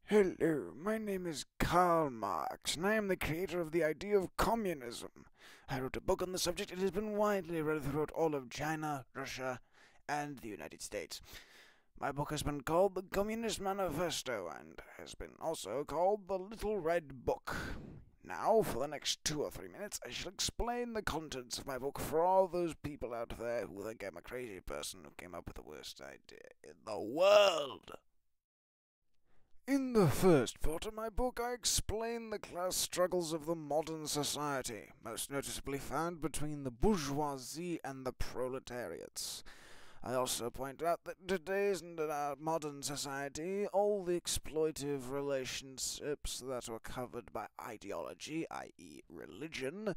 Hello, my name is Karl Marx, and I am the creator of the idea of communism. I wrote a book on the subject. It has been widely read throughout all of China, Russia, and the United States. My book has been called the Communist Manifesto, and has been also called the Little Red Book. Now, for the next 2 or 3 minutes, I shall explain the contents of my book for all those people out there who think I'm a crazy person who came up with the worst idea in the world. In the first part of my book, I explain the class struggles of the modern society, most noticeably found between the bourgeoisie and the proletariats. I also point out that in today's modern society, all the exploitive relationships that were covered by ideology, i.e. religion,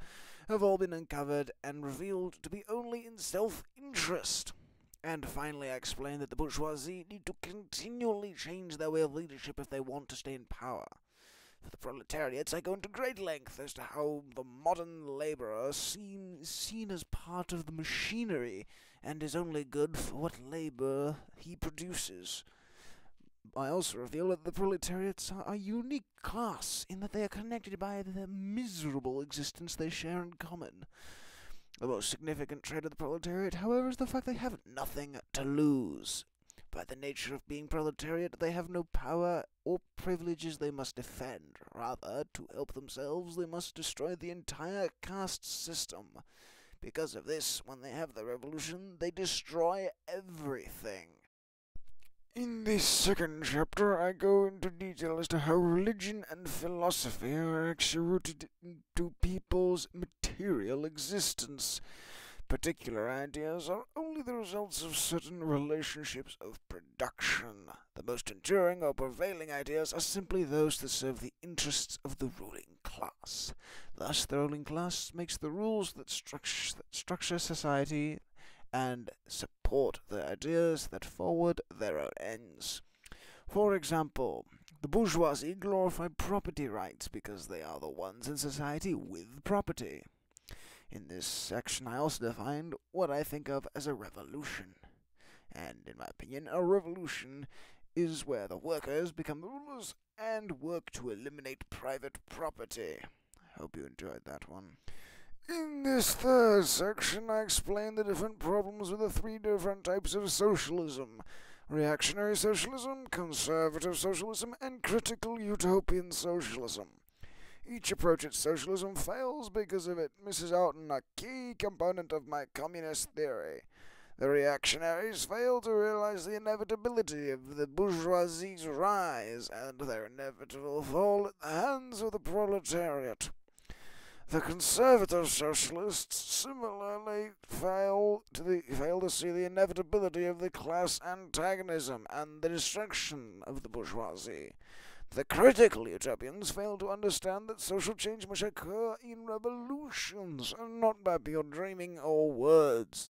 have all been uncovered and revealed to be only in self-interest. And finally, I explain that the bourgeoisie need to continually change their way of leadership if they want to stay in power. For the proletariats, I go into great length as to how the modern labourer is seen as part of the machinery and is only good for what labour he produces. I also reveal that the proletariats are a unique class in that they are connected by the miserable existence they share in common. The most significant trait of the proletariat, however, is the fact they have nothing to lose. By the nature of being proletariat, they have no power or privileges they must defend. Rather, to help themselves, they must destroy the entire caste system. Because of this, when they have the revolution, they destroy everything. In this second chapter, I go into detail as to how religion and philosophy are actually rooted into people's material existence. Particular ideas are only the results of certain relationships of production. The most enduring or prevailing ideas are simply those that serve the interests of the ruling class. Thus, the ruling class makes the rules that structure society and support the ideas that forward their own ends. For example, the bourgeoisie glorify property rights because they are the ones in society with property. In this section, I also defined what I think of as a revolution. And in my opinion, a revolution is where the workers become the rulers and work to eliminate private property. I hope you enjoyed that one. In this third section, I explain the different problems with the 3 different types of socialism: reactionary socialism, conservative socialism, and critical utopian socialism. Each approach at socialism fails because of it misses out on a key component of my communist theory. The reactionaries fail to realize the inevitability of the bourgeoisie's rise and their inevitable fall at the hands of the proletariat. The conservative socialists similarly fail to see the inevitability of the class antagonism and the destruction of the bourgeoisie. The critical utopians fail to understand that social change must occur in revolutions, and not by pure dreaming or words.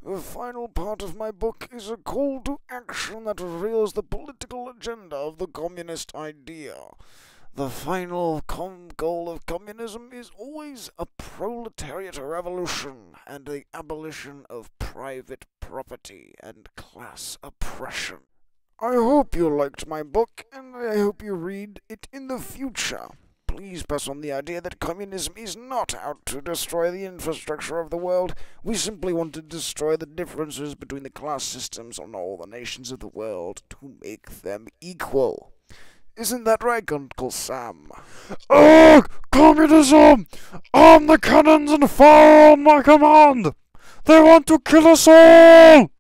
The final part of my book is a call to action that reveals the political agenda of the communist idea. The final goal of communism is always a proletariat revolution and the abolition of private property and class oppression. I hope you liked my book, and I hope you read it in the future. Please pass on the idea that communism is not out to destroy the infrastructure of the world. We simply want to destroy the differences between the class systems on all the nations of the world to make them equal. Isn't that right, Uncle Sam? Ugh! Communism! Arm the cannons and fire on my command! They want to kill us all!